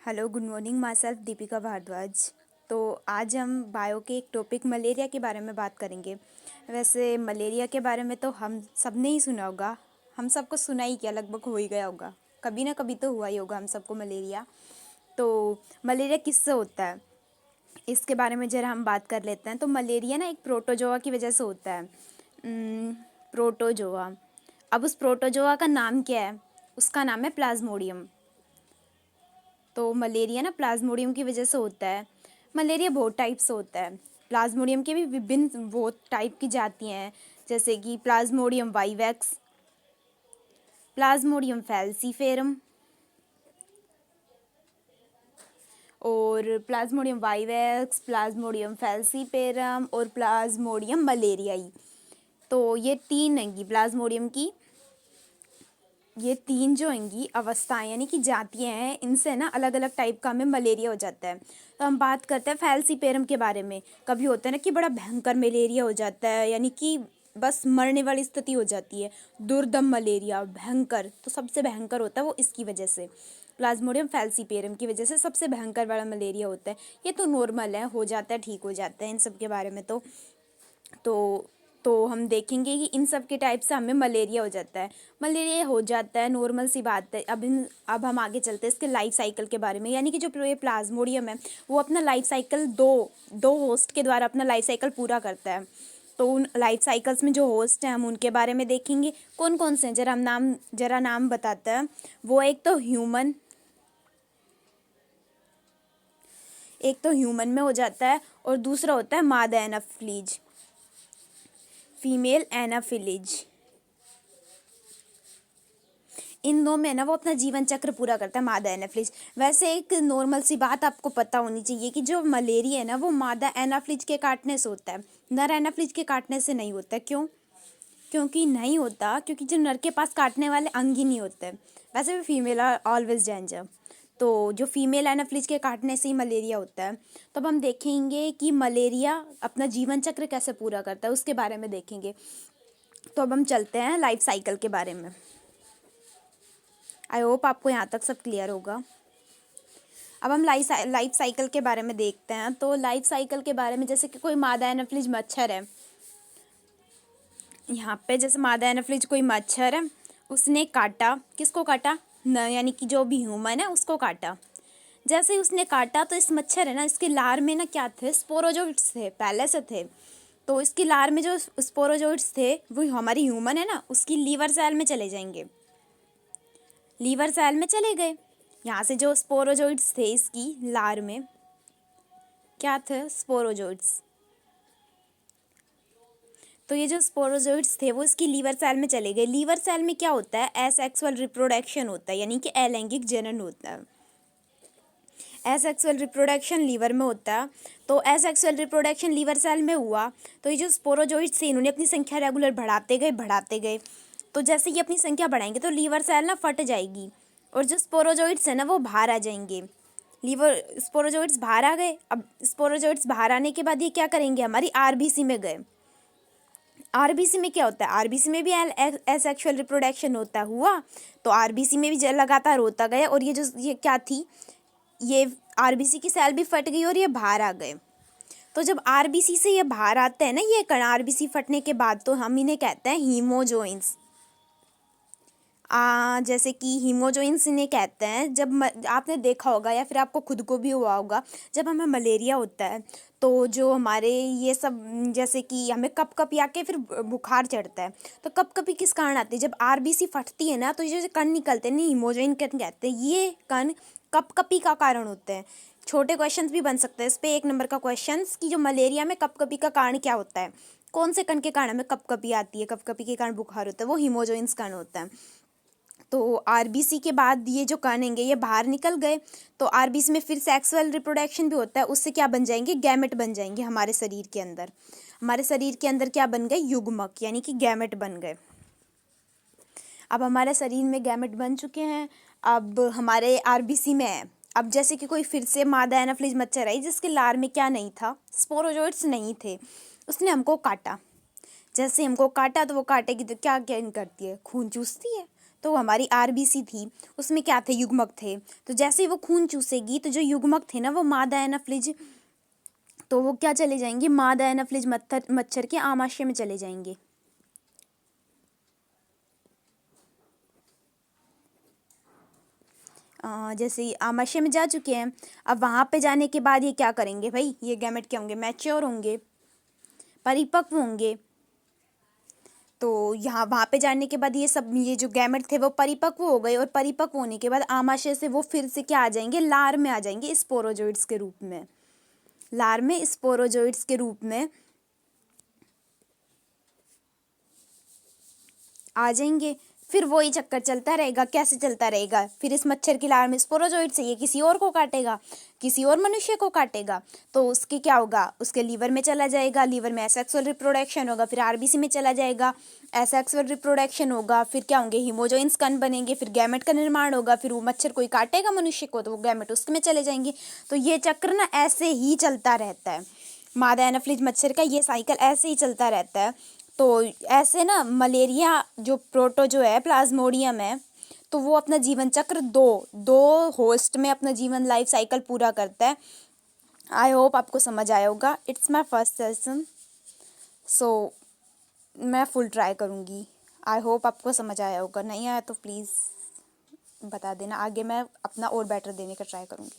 Hello, good morning. Myself Deepika Bhardwaj. तो आज हम बायो के एक टॉपिक मलेरिया के बारे में बात करेंगे। वैसे मलेरिया के बारे में तो हम सब ने ही सुना होगा। हम सबको सुना ही क्या, लगभग हो ही गया होगा, कभी ना कभी तो हुआ ही होगा हम सबको मलेरिया। तो मलेरिया किससे होता है, इसके बारे में जरा हम बात कर लेते हैं। तो मलेरिया ना एक प्रोटोजोआ की वजह से होता है। प्रोटोजोआ। अब उस प्रोटोजोआ का नाम क्या है? उसका नाम है प्लाज्मोडियम। तो मलेरिया ना प्लाज्मोडियम की वजह से होता है। मलेरिया बहुत टाइप से होता है। प्लाज्मोडियम के भी विभिन्न बहुत टाइप की जातियाँ हैं, जैसे कि प्लाज्मोडियम वाइवैक्स, प्लाज्मोडियम फैल्सीफेरम और प्लाज्मोडियम वाइवैक्स, प्लाज्मोडियम फैल्सीफेरम और प्लाज्मोडियम मलेरियाई। तो ये तीन हैंगी प्लाज्मोडियम की। ये तीन जो हैंगी अवस्थाएं यानी कि जातियाँ हैं, इनसे ना अलग अलग टाइप का हमें मलेरिया हो जाता है। तो हम बात करते हैं फैल्सीपेरम के बारे में। कभी होता है ना कि बड़ा भयंकर मलेरिया हो जाता है, यानी कि बस मरने वाली स्थिति हो जाती है। दुर्दम मलेरिया भयंकर, तो सबसे भयंकर होता है वो इसकी वजह से। प्लाज्मोडियम फैल्सीपेरम की वजह से सबसे भयंकर वाला मलेरिया होता है। ये तो नॉर्मल है, हो जाता है, ठीक हो जाता है इन सब के बारे में। तो हम देखेंगे कि इन सब के टाइप से हमें मलेरिया हो जाता है। मलेरिया हो जाता है, नॉर्मल सी बात है। अब हम आगे चलते हैं इसके लाइफ साइकिल के बारे में। यानी कि जो ये प्लाज्मोडियम है वो अपना लाइफ साइकिल दो होस्ट के द्वारा अपना लाइफ साइकिल पूरा करता है। तो उन लाइफ साइकिल्स में जो होस्ट हैं हम उनके बारे में देखेंगे कौन कौन से हैं। जरा नाम बताते हैं। वो एक तो ह्यूमन में हो जाता है और दूसरा होता है मादा एनाफिलीज, फीमेल एनाफिलीज। इन दो में ना वो अपना जीवन चक्र पूरा करता है, मादा एनाफिलीज। वैसे एक नॉर्मल सी बात आपको पता होनी चाहिए कि जो मलेरिया है ना वो मादा एनाफिलीज के काटने से होता है, नर एनाफिलीज के काटने से नहीं होता। क्यों? क्योंकि जो नर के पास काटने वाले अंग ही नहीं होते। वैसे भी फीमेल आर ऑलवेज डेंजर। तो जो फीमेल एनाफिलीज के काटने से ही मलेरिया होता है। तो अब हम देखेंगे कि मलेरिया अपना जीवन चक्र कैसे पूरा करता है, उसके बारे में देखेंगे। तो अब हम चलते हैं लाइफ साइकिल के बारे में। आई होप आपको यहाँ तक सब क्लियर होगा। अब हम लाइफ साइकिल के बारे में देखते हैं। तो लाइफ साइकिल के बारे में, जैसे कि कोई मादा एनाफिलीज मच्छर है, यहाँ पे जैसे मादा एनाफिलीज कोई मच्छर है, उसने काटा, किसको काटा? यानी कि जो भी ह्यूमन है उसको काटा। जैसे ही उसने काटा तो इस मच्छर है ना, इसके लार में ना क्या थे? स्पोरोजोइट्स थे, पहले से थे। तो इसकी लार में जो स्पोरोजोइट्स थे वो हमारी ह्यूमन है ना उसकी लीवर सेल में चले जाएंगे, लीवर सेल में चले गए। यहाँ से जो स्पोरोजोइट्स थे इसकी लार में क्या थे? स्पोरोजोइट्स। तो ये जो स्पोरोजोइट्स थे वो इसकी लीवर सेल में चले गए। लीवर सेल में क्या होता है? एसेक्सुअल रिप्रोडक्शन होता है, यानी कि अलैंगिक जनन होता है। एसेक्सुअल रिप्रोडक्शन लीवर में होता है। तो एसेक्सुअल रिप्रोडक्शन लीवर सेल में हुआ तो ये जो स्पोरोजोइट्स थे इन्होंने अपनी संख्या रेगुलर बढ़ाते गए। तो जैसे ये अपनी संख्या बढ़ाएंगे तो लीवर सेल ना फट जाएगी और जो स्पोरोजोइट्स है ना वो बाहर आ जाएंगे। स्पोरोजोइट्स बाहर आ गए। अब स्पोरोजोइट्स बाहर आने के बाद ये क्या करेंगे? हमारी आरबीसी में गए। आरबीसी में क्या होता है? आरबीसी में भी एसेक्सुअल रिप्रोडक्शन हुआ। तो आरबीसी में भी लगातार होता गया और ये क्या थी, ये आरबीसी की सेल भी फट गई और ये बाहर आ गए। तो जब आरबीसी से ये बाहर आते हैं ना ये कण, आरबीसी फटने के बाद, तो हम इन्हें कहते हैं हीमोजोइंस। जैसे कि हीमोजोइंस इन्हें कहते हैं। आपने देखा होगा या फिर आपको खुद को भी हुआ होगा, जब हमें मलेरिया होता है तो जो हमारे ये सब, जैसे कि हमें कपकपी आके फिर बुखार चढ़ता है। तो कपकपी किस कारण आती है? जब आरबीसी फटती है ना तो ये जो कण निकलते हैं ना, हीमोजोइन कण कहते हैं, ये कण कपकपी का कारण होते हैं। छोटे क्वेश्चंस भी बन सकते हैं इस पे, 1 नंबर का क्वेश्चन कि जो मलेरिया में कपकपी का कारण क्या होता है, कौन से कण के कारण हमें कपकपी आती है, कपकपी के कारण बुखार होता है, वो हीमोजोइंस कण होता है। तो आरबीसी के बाद ये जो कण हैं ये बाहर निकल गए। तो आरबीसी में फिर सेक्सुअल रिप्रोडक्शन भी होता है, उससे क्या बन जाएंगे? गैमेट बन जाएंगे हमारे शरीर के अंदर। हमारे शरीर के अंदर क्या बन गए? युग्मक, यानी कि गैमेट बन गए। अब हमारे शरीर में गैमेट बन चुके हैं, अब हमारे आरबीसी में है। अब जैसे कि कोई फिर से मादा एनाफिलीज मच्छर आई जिसके लार में क्या नहीं था? स्पोरोजोइट्स नहीं थे। उसने हमको काटा। जैसे हमको काटा तो वो काटेगी तो क्या क्या करती है? खून चूसती है। तो हमारी आरबीसी थी, उसमें क्या थे, युग्मक थे। तो जैसे ही वो खून चूसेगी तो जो युग्मक थे ना वो मादा एनाफिलिज, तो वो क्या चले जाएंगे, मादा एनाफिलिज मच्छर के आमाशय में चले जाएंगे। जैसे आमाशय में जा चुके हैं, अब वहाँ पे जाने के बाद ये क्या करेंगे भाई, ये गैमेट क्या होंगे, मैच्योर होंगे, परिपक्व होंगे। तो यहाँ वहाँ पे जाने के बाद ये जो गैमेट थे वो परिपक्व हो गए, और परिपक्व होने के बाद आमाशय से वो फिर से क्या आ जाएंगे, लार में आ जाएंगे, स्पोरोजोइड्स के रूप में। लार में स्पोरोजोइड्स के रूप में आ जाएंगे। फिर वही चक्कर चलता रहेगा, कैसे चलता रहेगा, फिर इस मच्छर की लार में स्पोरोजोइड से ये किसी और को काटेगा, किसी और मनुष्य को काटेगा, तो उसके क्या होगा, उसके लीवर में चला जाएगा, लीवर में एसेक्सुअल रिप्रोडक्शन होगा, फिर आरबीसी में चला जाएगा, एसेक्सुअल रिप्रोडक्शन होगा, फिर क्या होंगे, हिमोजोइंस कण बनेंगे, फिर गैमेट का निर्माण होगा, फिर वो मच्छर कोई काटेगा मनुष्य को तो वो गैमेट उसमें चले जाएंगे। तो ये चक्र ना ऐसे ही चलता रहता है, मादा एनाफिलिज मच्छर का ये साइकिल ऐसे ही चलता रहता है। तो ऐसे ना मलेरिया जो जो है प्लाज्मोडियम है, तो वो अपना जीवन चक्र दो दो होस्ट में अपना जीवन लाइफ साइकिल पूरा करता है। आई होप आपको समझ आया होगा। इट्स माई फर्स्ट सेशन, सो मैं फुल ट्राई करूँगी। आई होप आपको समझ आया होगा, नहीं आया तो प्लीज़ बता देना, आगे मैं अपना और बेटर देने का ट्राई करूँगी।